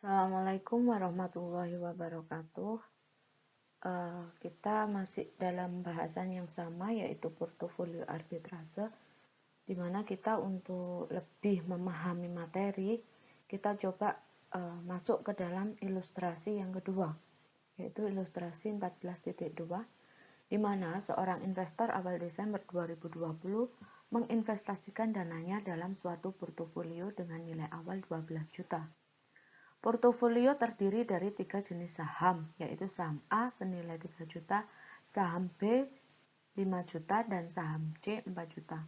Assalamualaikum warahmatullahi wabarakatuh. Kita masih dalam bahasan yang sama, yaitu portofolio arbitrase, di mana kita untuk lebih memahami materi, kita coba masuk ke dalam ilustrasi yang kedua, yaitu ilustrasi 14.2, di mana seorang investor awal Desember 2020 menginvestasikan dananya dalam suatu portofolio dengan nilai awal 12 juta. Portofolio terdiri dari 3 jenis saham, yaitu saham A senilai 3 juta, saham B 5 juta, dan saham C 4 juta.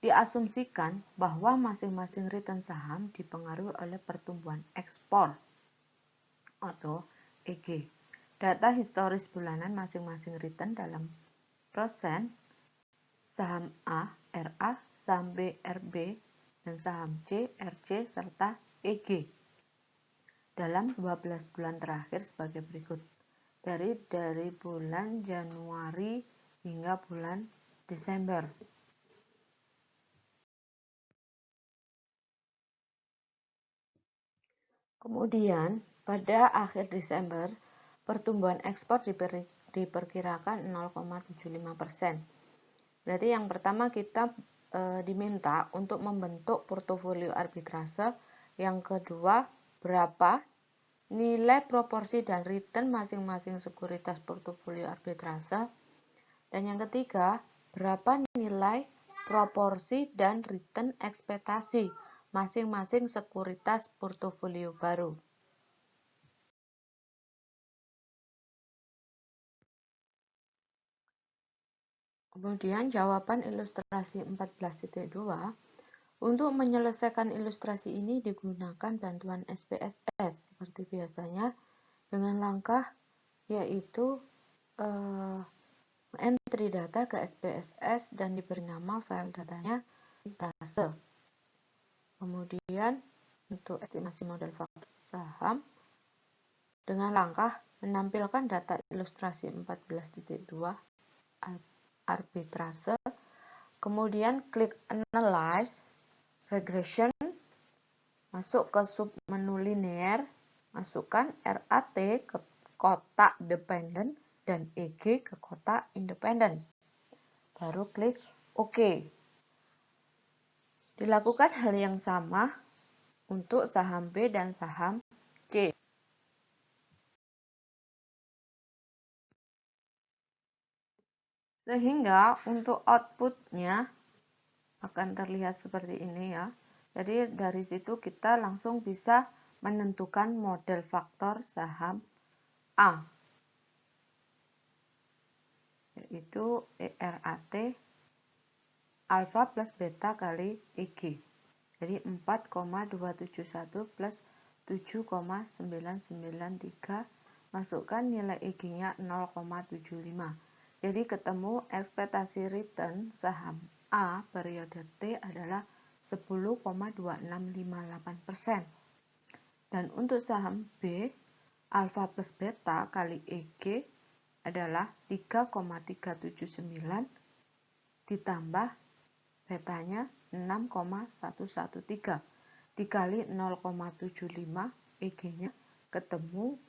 Diasumsikan bahwa masing-masing return saham dipengaruhi oleh pertumbuhan ekspor atau EG. Data historis bulanan masing-masing return dalam persen, saham A RA, saham B RB, dan saham C RC serta EG dalam 12 bulan terakhir sebagai berikut. Dari bulan Januari hingga bulan Desember. Kemudian, pada akhir Desember, pertumbuhan ekspor diperkirakan 0,75%. Berarti yang pertama kita diminta untuk membentuk portofolio arbitrase, yang kedua berapa nilai proporsi dan return masing-masing sekuritas portofolio arbitrase, dan yang ketiga berapa nilai proporsi dan return ekspektasi masing-masing sekuritas portofolio baru. Kemudian jawaban ilustrasi 14.2. Untuk menyelesaikan ilustrasi ini digunakan bantuan SPSS seperti biasanya dengan langkah yaitu entry data ke SPSS dan diberi nama file datanya arbitrase. Kemudian untuk estimasi model faktor saham dengan langkah menampilkan data ilustrasi 14.2 arbitrase, kemudian klik Analyze Regression, masuk ke submenu linear, masukkan RAT ke kotak dependent dan EG ke kotak independent. Baru klik OK. Dilakukan hal yang sama untuk saham B dan saham C. Sehingga untuk outputnya akan terlihat seperti ini ya. Jadi dari situ kita langsung bisa menentukan model faktor saham A, yaitu ERAT alfa plus beta kali EG. Jadi 4,271 plus 7,993, masukkan nilai EG-nya 0,75. Jadi ketemu ekspektasi return saham A periode T adalah 10,2658%. Dan untuk saham B, alfa plus beta kali EG adalah 3,379 ditambah betanya 6,113 dikali 0,75, EG-nya ketemu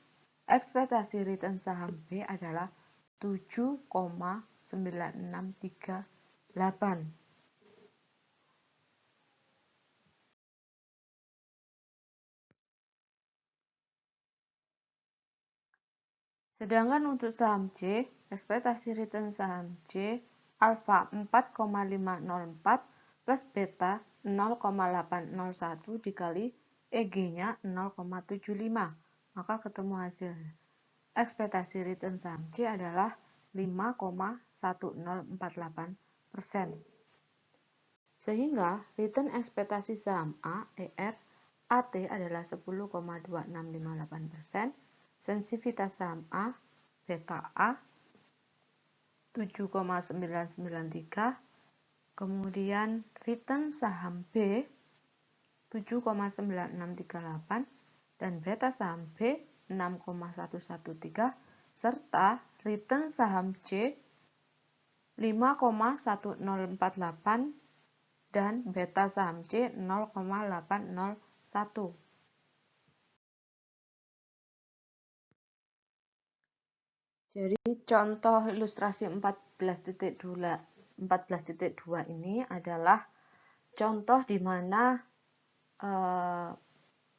ekspektasi return saham B adalah 7,9638. Sedangkan untuk saham C, ekspektasi return saham C alfa 4,504 plus beta 0,801 dikali EG-nya 0,75, maka ketemu hasil. Ekspektasi return saham C adalah 5,1048%. Sehingga return ekspektasi saham A, ER, AT adalah 10,2658%, sensitivitas saham A, beta A, 7,993, kemudian return saham B 7,9638 dan beta saham B 6,113 serta return saham C 5,1048 dan beta saham C 0,801. Jadi contoh ilustrasi 14.2 ini adalah contoh di mana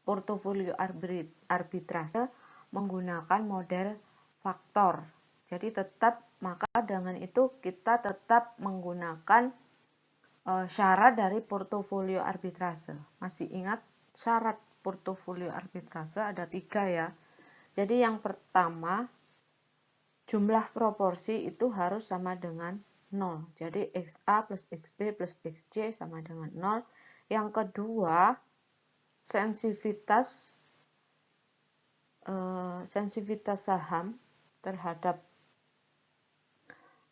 portofolio arbitrase menggunakan model faktor. Jadi maka dengan itu kita tetap menggunakan syarat dari portofolio arbitrase. Masih ingat syarat portofolio arbitrase ada 3 ya. Jadi yang pertama, jumlah proporsi itu harus sama dengan 0. Jadi XA plus XB plus XC sama dengan 0. Yang kedua, sensitivitas saham terhadap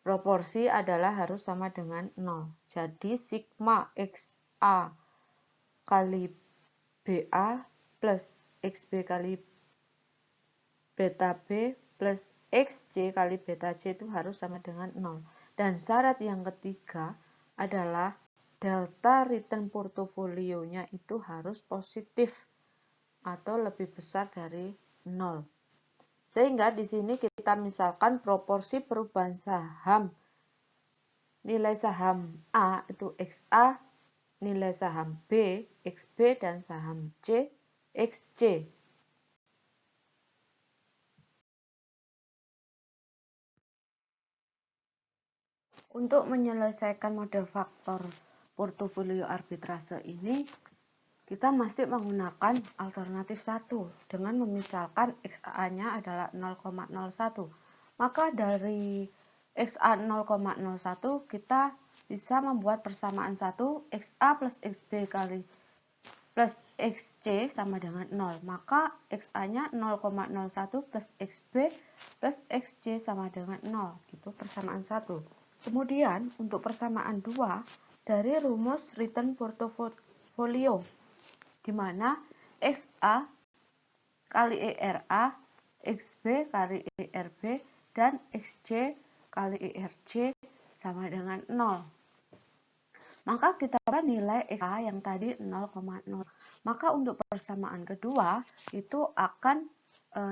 proporsi adalah harus sama dengan 0. Jadi sigma XA kali BA plus XB kali beta B plus XC kali beta C itu harus sama dengan 0. Dan syarat yang ketiga adalah delta return portofolionya itu harus positif atau lebih besar dari 0. Sehingga di sini kita misalkan proporsi perubahan saham. Nilai saham A itu XA, nilai saham B, XB, dan saham C, XC. Untuk menyelesaikan model faktor portofolio arbitrase ini, kita masih menggunakan alternatif 1 dengan memisalkan XA-nya adalah 0,01. Maka dari XA 0,01 kita bisa membuat persamaan 1 XA plus XB kali plus XC sama dengan 0. Maka XA-nya 0,01 plus XB plus XC sama dengan 0. Itu persamaan 1. Kemudian untuk persamaan 2 dari rumus return portfolio, di mana XA kali ERA, XB kali ERB, dan XC kali ERC sama dengan 0. Maka kita dapat nilai XA yang tadi 0,0. Maka untuk persamaan kedua itu akan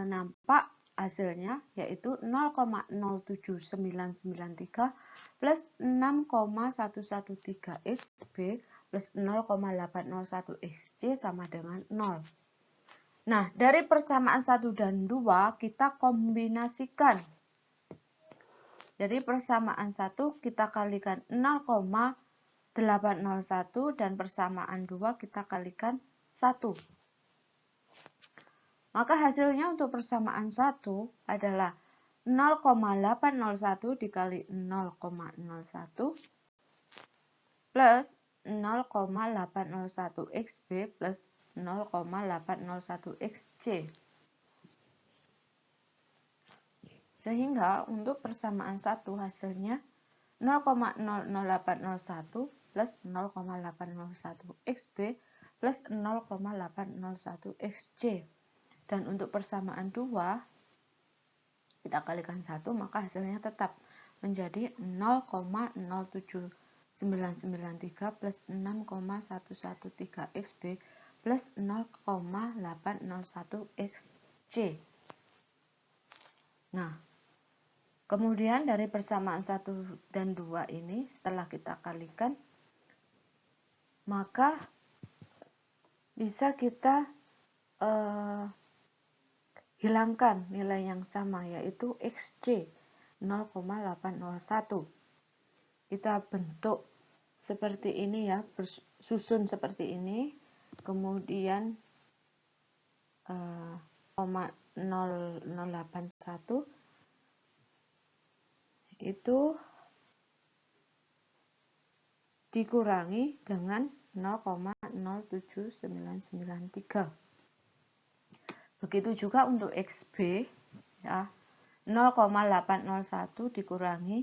nampak hasilnya yaitu 0,07993 plus 6,113 XB plus 0,801 XC sama dengan 0. Nah, dari persamaan 1 dan 2 kita kombinasikan. Jadi persamaan 1 kita kalikan 0,801 dan persamaan 2 kita kalikan 1. Maka hasilnya untuk persamaan 1 adalah 0,801 dikali 0,01 plus 0,801 XB plus 0,801 XC. Sehingga untuk persamaan 1 hasilnya 0,00801 plus 0,801 XB plus 0,801 XC. Dan untuk persamaan 2 kita kalikan 1 maka hasilnya tetap menjadi 0,07993 plus 6,113 XB plus 0,801 XC. Nah, kemudian dari persamaan 1 dan 2 ini setelah kita kalikan, maka bisa kita hilangkan nilai yang sama yaitu XC 0,801. Kita bentuk seperti ini ya, bersusun seperti ini, kemudian 0,081 itu dikurangi dengan 0,07993. Begitu juga untuk XB ya. 0,801 dikurangi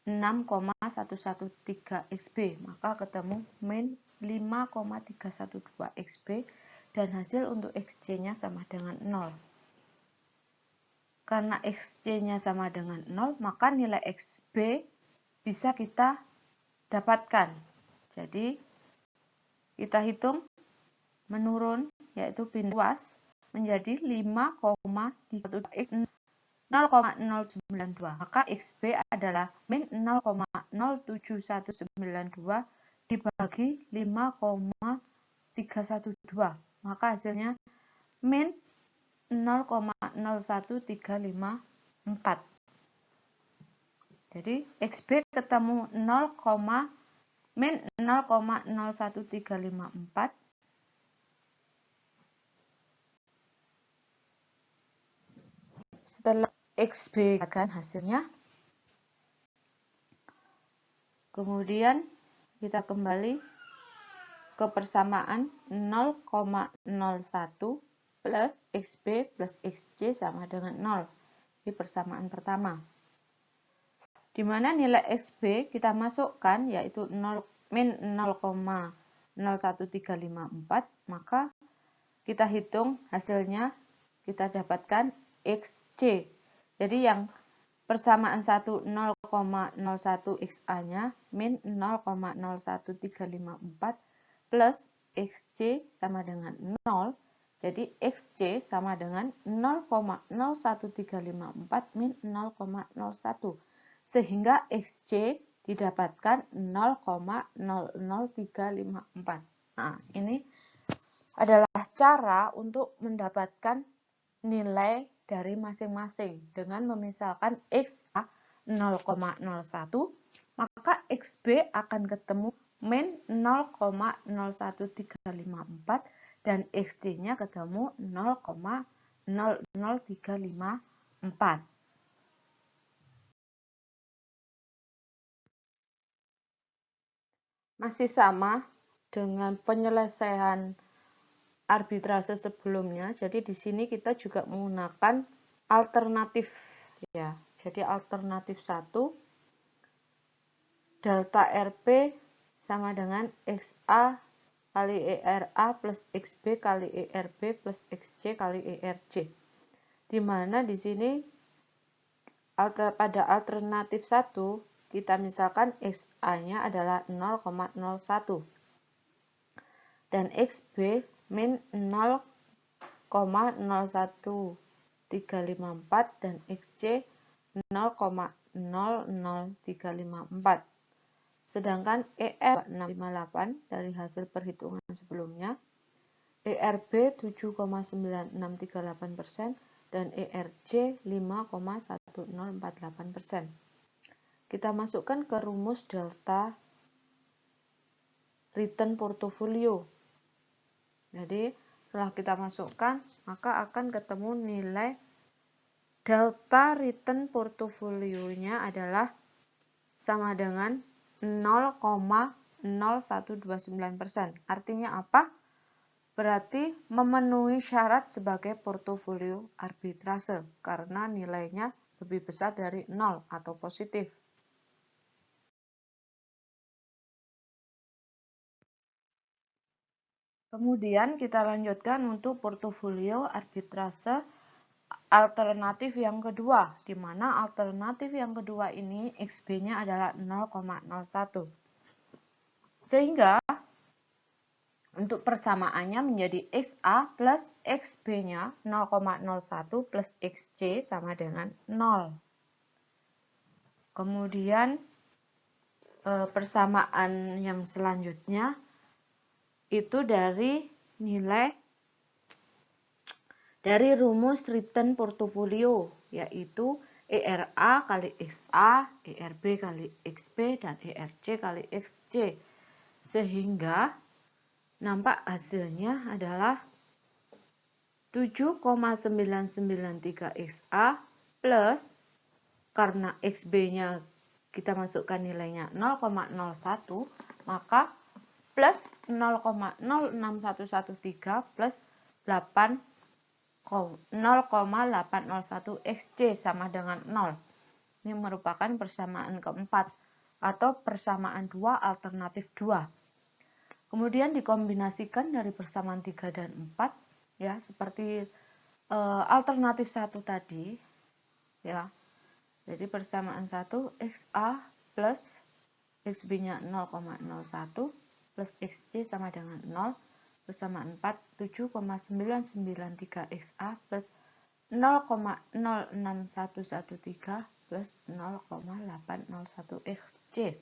6,113 XB, maka ketemu min 5,312 XB dan hasil untuk XC-nya sama dengan 0. Karena XC-nya sama dengan 0, maka nilai XB bisa kita dapatkan. Jadi kita hitung menurun yaitu pindah luas menjadi 5,312 X 0,092. Maka XB adalah min 0,07192 dibagi 5,312. Maka hasilnya min 0,01354. Jadi XB ketemu min 0,01354. Setelah XB kan hasilnya, kemudian kita kembali ke persamaan 0,01 plus XB plus XC sama dengan 0 di persamaan pertama. Di mana nilai XB kita masukkan yaitu min 0,01354, maka kita hitung hasilnya, kita dapatkan XC. Jadi yang persamaan 1 0,01 XA-nya min 0,01354 plus XC sama dengan 0. Jadi XC sama dengan 0,01354 min 0,01. Sehingga XC didapatkan 0,00354. Nah, ini adalah cara untuk mendapatkan nilai dari masing-masing dengan memisalkan XA 0,01, maka XB akan ketemu min 0,01354 dan XC-nya ketemu 0,00354. Masih sama dengan penyelesaian arbitrase sebelumnya. Jadi di sini kita juga menggunakan alternatif ya. Jadi alternatif 1 delta RP sama dengan XA kali ERA plus XB kali ERB plus XC kali ERC. Di mana di sini pada alternatif 1 kita misalkan XA-nya adalah 0,01 dan XB min 0,01354 dan XC 0,00354. Sedangkan ER 658 dari hasil perhitungan sebelumnya, ERB 7,9638% dan ERC 5,1048%. Kita masukkan ke rumus delta return portofolio. Jadi setelah kita masukkan, maka akan ketemu nilai delta return portofolionya adalah sama dengan 0,0129%. Artinya apa? Berarti memenuhi syarat sebagai portofolio arbitrase karena nilainya lebih besar dari 0 atau positif. Kemudian kita lanjutkan untuk portofolio arbitrase alternatif yang kedua, di mana alternatif yang kedua ini XB-nya adalah 0,01. Sehingga untuk persamaannya menjadi XA plus XB-nya 0,01 plus XC sama dengan 0. Kemudian persamaan yang selanjutnya itu dari nilai dari rumus return portofolio, yaitu ERA kali XA, ERB kali XB, dan ERC kali XC. Sehingga nampak hasilnya adalah 7,993 XA plus, karena XB-nya kita masukkan nilainya 0,01, maka plus 0,06113 plus 0,801 XC sama dengan 0. Ini merupakan persamaan keempat atau persamaan 2 alternatif 2. Kemudian dikombinasikan dari persamaan 3 dan 4 ya, seperti alternatif 1 tadi ya. Jadi persamaan 1 XA plus XB-nya 0,01 plus XC sama dengan 0. Persamaan 4, 7,993 XA plus 0,06113 plus 0,801 XC.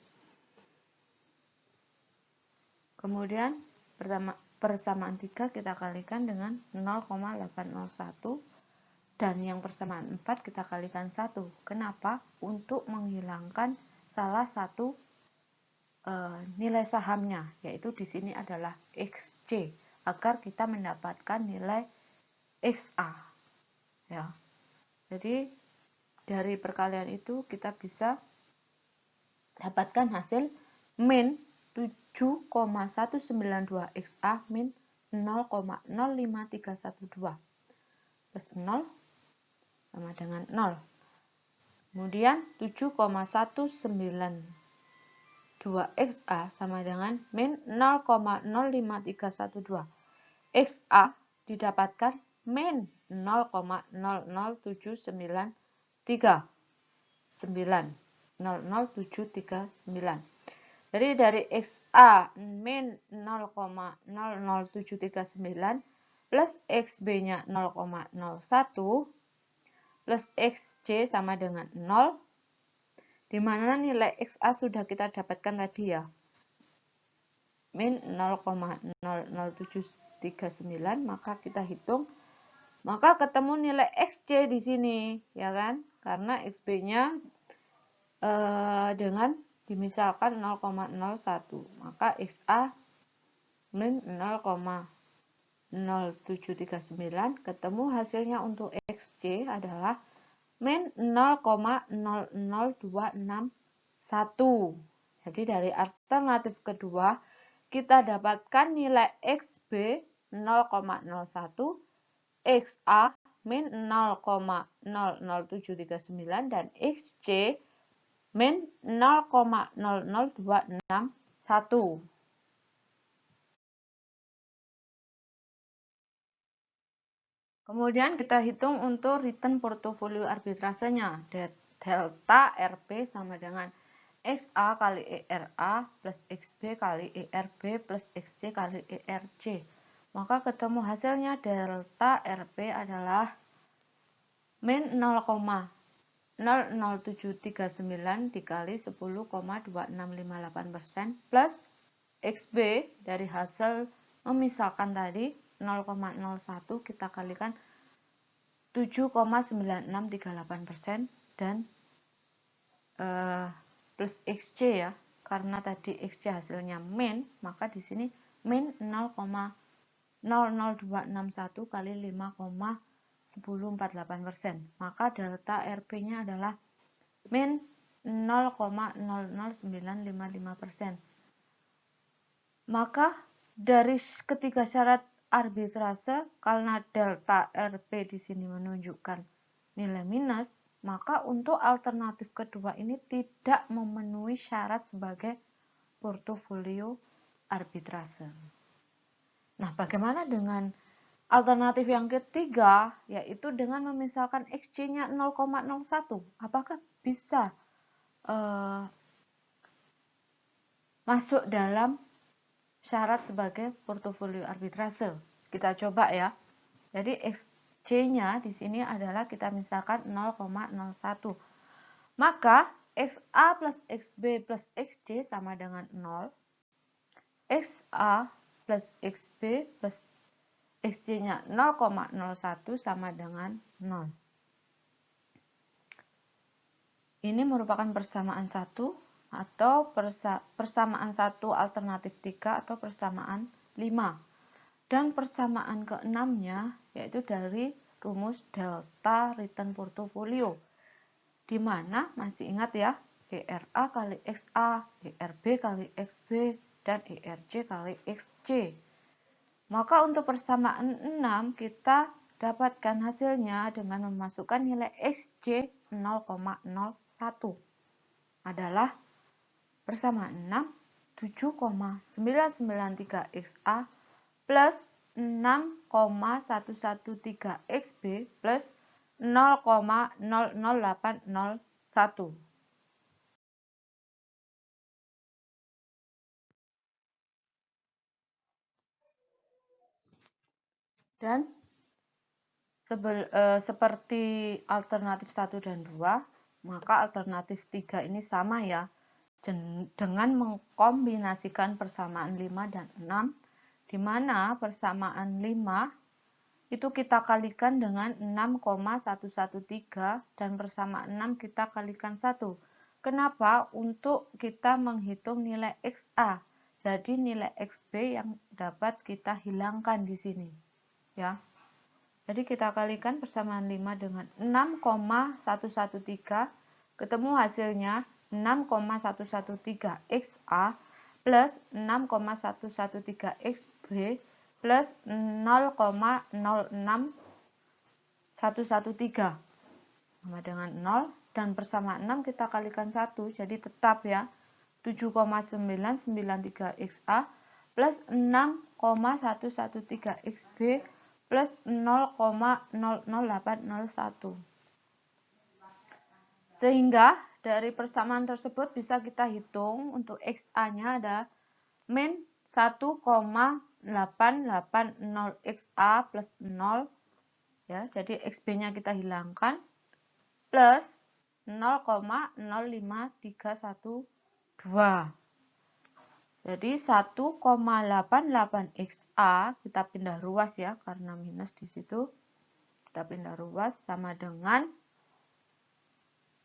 Kemudian persamaan 3 kita kalikan dengan 0,801 dan yang persamaan 4 kita kalikan 1. Kenapa? Untuk menghilangkan salah satu nilai sahamnya, yaitu di sini adalah XC, agar kita mendapatkan nilai XA. Ya. Jadi dari perkalian itu kita bisa dapatkan hasil min 7,192 XA min 0,05312 plus 0 sama dengan 0. Kemudian 7,192 XA sama dengan min 0,05312. XA didapatkan min 0,00739. Jadi dari XA min 0,00739 plus XB-nya 0,01 plus XC sama dengan 0, di mana nilai XA sudah kita dapatkan tadi ya, min 0,00739, maka kita hitung, maka ketemu nilai XC di sini, ya kan? Karena XB-nya dengan dimisalkan 0,01, maka XA min 0,0739, ketemu hasilnya untuk XC adalah min 0,00261. Jadi dari alternatif kedua kita dapatkan nilai XB 0,01, XA min 0,00739 dan XC min 0,00261. Kemudian kita hitung untuk return portofolio arbitrasenya. Delta RP sama dengan XA kali ERA plus XB kali ERB plus XC kali ERC. Maka ketemu hasilnya delta RP adalah min 0,00739 dikali 10,2658% plus XB dari hasil memisahkan tadi 0,01 kita kalikan 7,9638% dan plus XC ya, karena tadi XC hasilnya min, maka di sini min 0,00261 kali 5,1048%, maka delta RP-nya adalah min 0,00955%. Maka dari ketiga syarat arbitrase, karena delta RP di sini menunjukkan nilai minus, maka untuk alternatif kedua ini tidak memenuhi syarat sebagai portofolio arbitrase. Nah, bagaimana dengan alternatif yang ketiga, yaitu dengan memisalkan XC-nya 0,01? Apakah bisa masuk dalam syarat sebagai portofolio arbitrase? Kita coba ya. Jadi XC-nya di sini adalah kita misalkan 0,01. Maka XA plus XB plus XC sama dengan 0. XA plus XB plus XC-nya 0,01 sama dengan 0. Ini merupakan persamaan 1 atau persamaan 1 alternatif 3 atau persamaan 5. Dan persamaan ke-6-nya yaitu dari rumus delta return portfolio, di mana masih ingat ya, ERA kali XA, ERB kali XB, dan ERC kali XC. Maka untuk persamaan 6 kita dapatkan hasilnya dengan memasukkan nilai XC 0,01 adalah persamaan 6 7,993 XA plus 6,113 XB plus 0,00801. Dan seperti alternatif 1 dan 2, maka alternatif 3 ini sama ya. Dengan mengkombinasikan persamaan 5 dan 6, di mana persamaan 5 itu kita kalikan dengan 6,113 dan persamaan 6 kita kalikan 1. Kenapa? Untuk kita menghitung nilai XA. Jadi nilai XB yang dapat kita hilangkan di sini. Ya. Jadi kita kalikan persamaan 5 dengan 6,113, ketemu hasilnya 6,113 XA plus 6,113 XB plus 0,06113 sama dengan 0, dan persamaan 6 kita kalikan 1, jadi tetap ya 7,993 XA plus 6,113 XB plus 0,00801. Sehingga dari persamaan tersebut bisa kita hitung untuk XA-nya ada min 1,880 XA plus 0 ya, jadi XB-nya kita hilangkan plus 0,05312. Jadi 1,88 XA kita pindah ruas ya, karena minus di situ. Kita pindah ruas sama dengan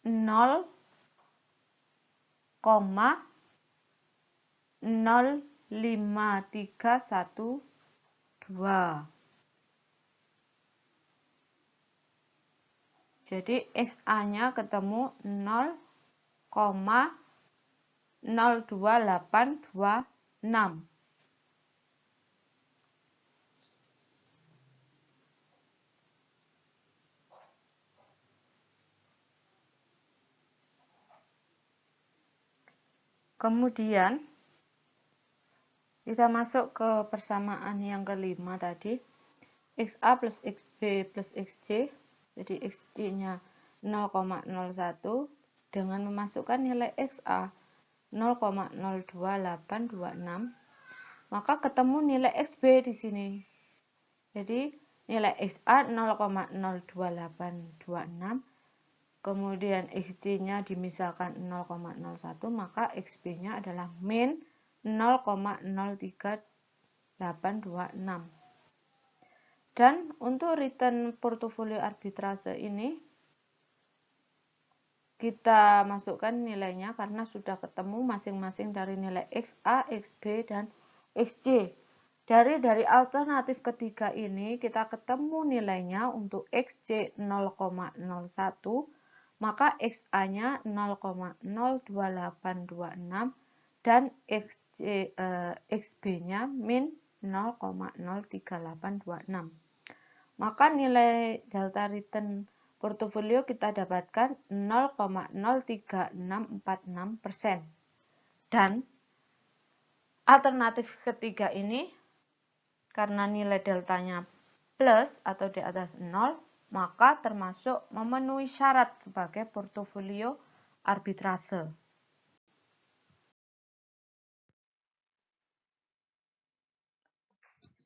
0,05312. Jadi XA-nya ketemu 0,02826. Kemudian kita masuk ke persamaan yang kelima tadi, XA plus XB plus XC. Jadi XC-nya 0,01 dengan memasukkan nilai XA 0,02826, maka ketemu nilai XB di sini. Jadi nilai XA 0,02826, kemudian XC-nya dimisalkan 0,01, maka XB-nya adalah min 0,03826. Dan untuk return portofolio arbitrase ini kita masukkan nilainya karena sudah ketemu masing-masing dari nilai XA, XB, dan XC. Dari alternatif ketiga ini kita ketemu nilainya untuk XC 0,01, maka XA-nya 0,02826 dan XB-nya min 0,03826. Maka nilai delta return portofolio kita dapatkan 0,03646%. Dan alternatif ketiga ini karena nilai deltanya plus atau di atas 0, maka termasuk memenuhi syarat sebagai portofolio arbitrase.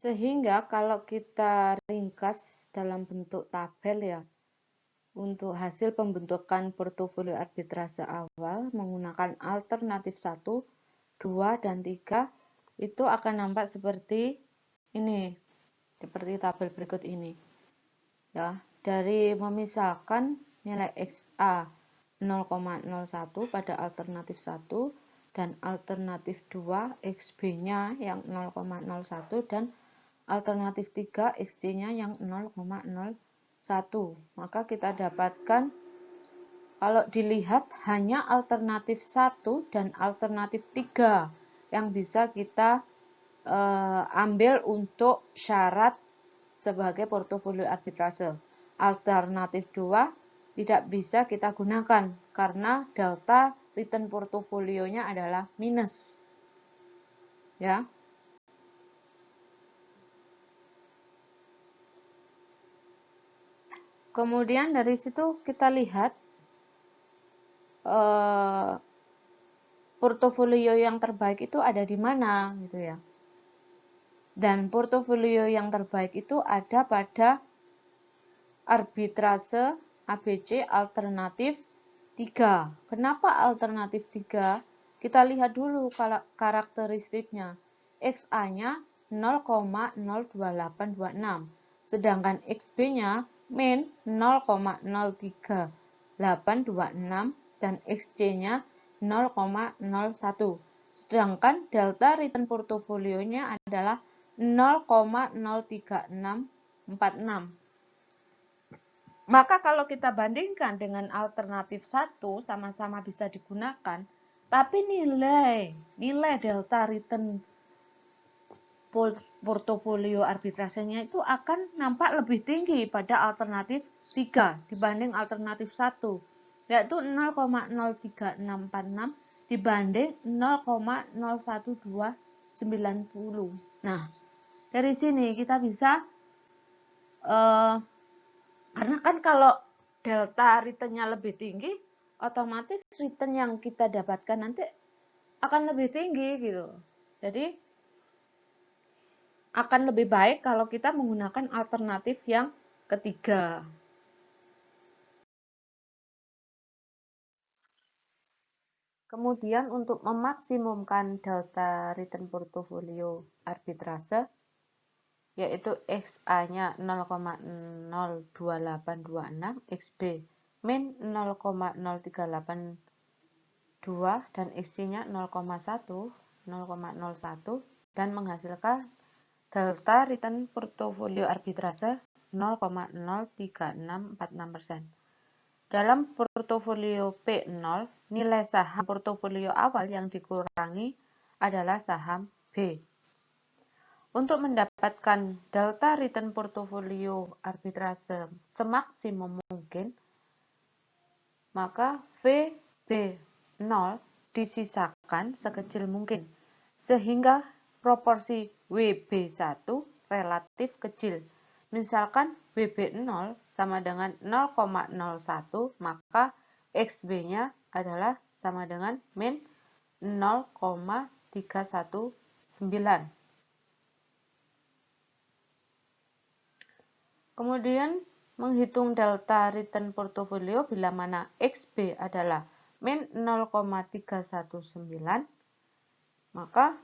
Sehingga kalau kita ringkas dalam bentuk tabel ya, untuk hasil pembentukan portofolio arbitrase awal menggunakan alternatif 1, 2, dan 3, itu akan nampak seperti ini, seperti tabel berikut ini. Ya, dari memisahkan nilai XA 0,01 pada alternatif 1 dan alternatif 2 XB-nya yang 0,01 dan alternatif 3 XC-nya yang 0,01. Maka kita dapatkan kalau dilihat hanya alternatif 1 dan alternatif 3 yang bisa kita ambil untuk syarat sebagai portofolio arbitrase. Alternatif 2 tidak bisa kita gunakan karena delta return portofolionya adalah minus. Ya. Kemudian dari situ kita lihat portofolio yang terbaik itu ada di mana gitu ya. Dan portofolio yang terbaik itu ada pada arbitrase ABC alternatif 3. Kenapa alternatif 3? Kita lihat dulu karakteristiknya. XA-nya 0,02826, sedangkan XB-nya min 0,03826 dan XC-nya 0,01. Sedangkan delta return portofolionya adalah 0,03646. Maka kalau kita bandingkan dengan alternatif 1 sama-sama bisa digunakan, tapi nilai delta return portofolio arbitrasenya itu akan nampak lebih tinggi pada alternatif 3 dibanding alternatif 1, yaitu 0,03646 dibanding 0,01290. Nah, dari sini kita bisa karena kan kalau delta return-nya lebih tinggi, otomatis return yang kita dapatkan nanti akan lebih tinggi gitu. Jadi akan lebih baik kalau kita menggunakan alternatif yang ketiga. Kemudian untuk memaksimumkan delta return portofolio arbitrase, yaitu XA-nya 0,02826, XB min 0,0382 dan XC-nya 0,01 dan menghasilkan delta return portofolio arbitrase 0,03646%. Dalam portofolio P0, nilai saham portofolio awal yang dikurangi adalah saham B. Untuk mendapatkan delta return portofolio arbitrase semaksimum mungkin, maka VB0 disisakan sekecil mungkin, sehingga proporsi WB1 relatif kecil. Misalkan WB0 sama dengan 0,01, maka XB-nya adalah sama dengan min 0,319. Kemudian menghitung delta return portofolio bila mana XB adalah min 0,319, maka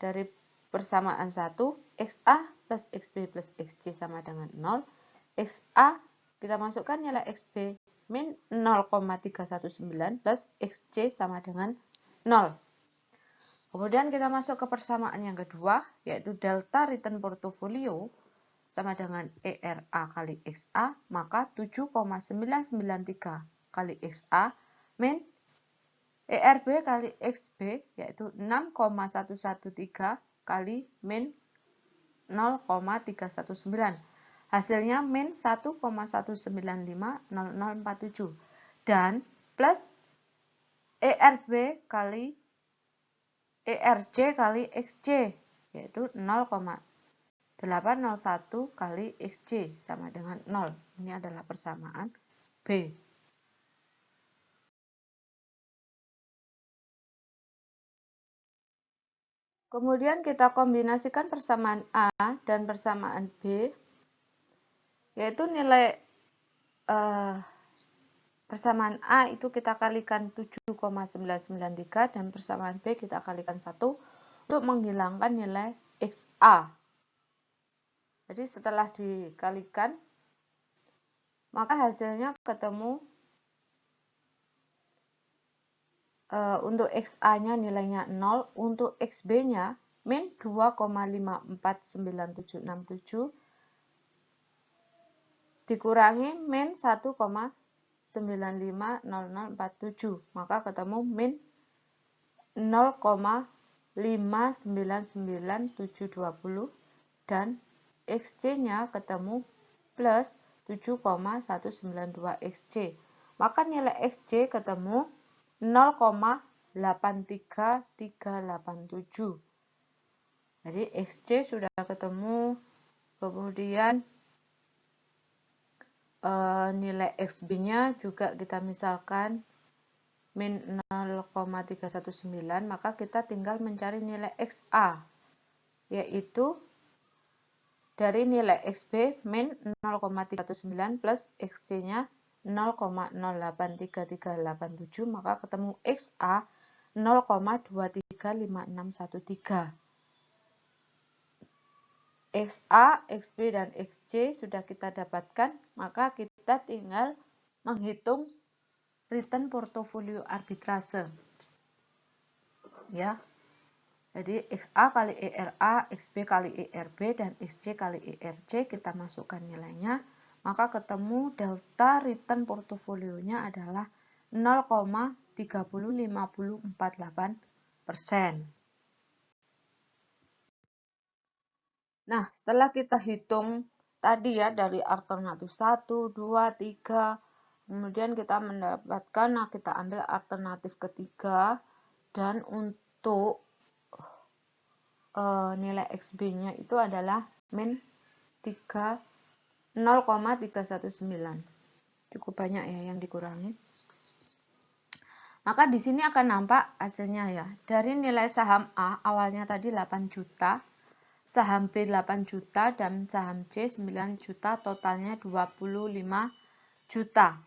dari persamaan 1, XA plus XB plus XC sama dengan 0. XA kita masukkan nilai XB min 0,319 plus XC sama dengan 0. Kemudian kita masuk ke persamaan yang kedua, yaitu delta return portofolio sama dengan ERA kali XA, maka 7,993 kali XA min ERB kali XB, yaitu 6,113 kali min 0,319. Hasilnya min 1,1950047 dan plus ERB kali ERC kali XC, yaitu 0,801 kali XC sama dengan 0. Ini adalah persamaan B. Kemudian kita kombinasikan persamaan A dan persamaan B, yaitu nilai persamaan A itu kita kalikan 7,993 dan persamaan B kita kalikan 1 untuk menghilangkan nilai XA. Jadi setelah dikalikan, maka hasilnya ketemu untuk XA-nya nilainya 0, untuk XB-nya min 2,549767 dikurangi min 1,950047, maka ketemu min 0,599720 dan XC-nya ketemu plus 7,192 XC. Maka nilai XC ketemu 0,83387. Jadi XC sudah ketemu. Kemudian nilai XB-nya juga kita misalkan min 0,319, maka kita tinggal mencari nilai XA, yaitu dari nilai XB min 0,319 plus XC-nya 0,083387, maka ketemu XA 0,235613. XA, XB, dan XC sudah kita dapatkan, maka kita tinggal menghitung return portofolio arbitrase. Ya. Jadi XA kali ERA, XB kali ERB, dan XC kali ERC kita masukkan nilainya, maka ketemu delta return portofolionya adalah 0,30548%. Nah, setelah kita hitung tadi ya dari alternatif 1, 2, 3, kemudian kita mendapatkan, nah kita ambil alternatif ketiga, dan untuk nilai XB-nya itu adalah min 0,319. Cukup banyak ya yang dikurangi. Maka di sini akan nampak hasilnya ya. Dari nilai saham A awalnya tadi 8 juta, saham B 8 juta, dan saham C 9 juta, totalnya 25 juta.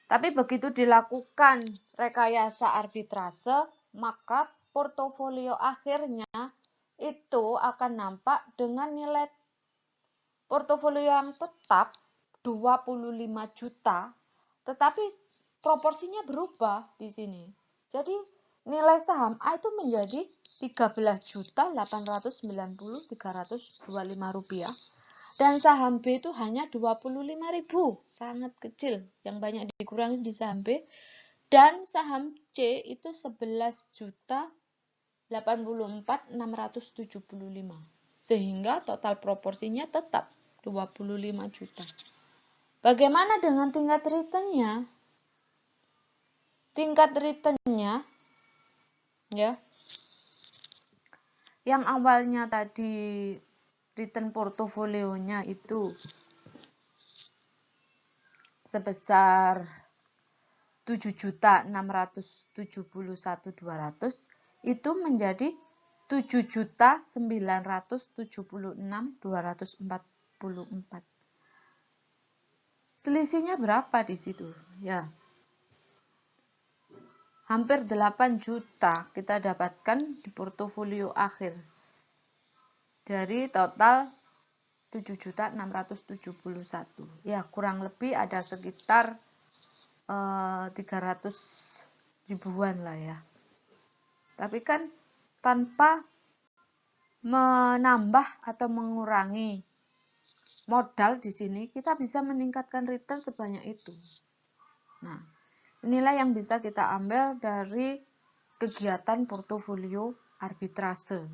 Tapi begitu dilakukan rekayasa arbitrase, maka portofolio akhirnya itu akan nampak dengan nilai portofolio yang tetap 25 juta, tetapi proporsinya berubah di sini. Jadi nilai saham A itu menjadi 13.890.325 rupiah, dan saham B itu hanya 25.000, sangat kecil, yang banyak dikurangi di saham B. Dan saham C itu 11.084.675, sehingga total proporsinya tetap 25 juta. Bagaimana dengan tingkat returnnya? Tingkat returnnya ya, yang awalnya tadi return portofolionya itu sebesar 7.671.200 itu menjadi 7.976.244. Selisihnya berapa di situ? Ya. Hampir 8 juta kita dapatkan di portofolio akhir. Dari total 7.671. Ya, kurang lebih ada sekitar 300 ribuan lah ya. Tapi kan tanpa menambah atau mengurangi modal di sini, kita bisa meningkatkan return sebanyak itu. Nah, inilah yang bisa kita ambil dari kegiatan portofolio arbitrase.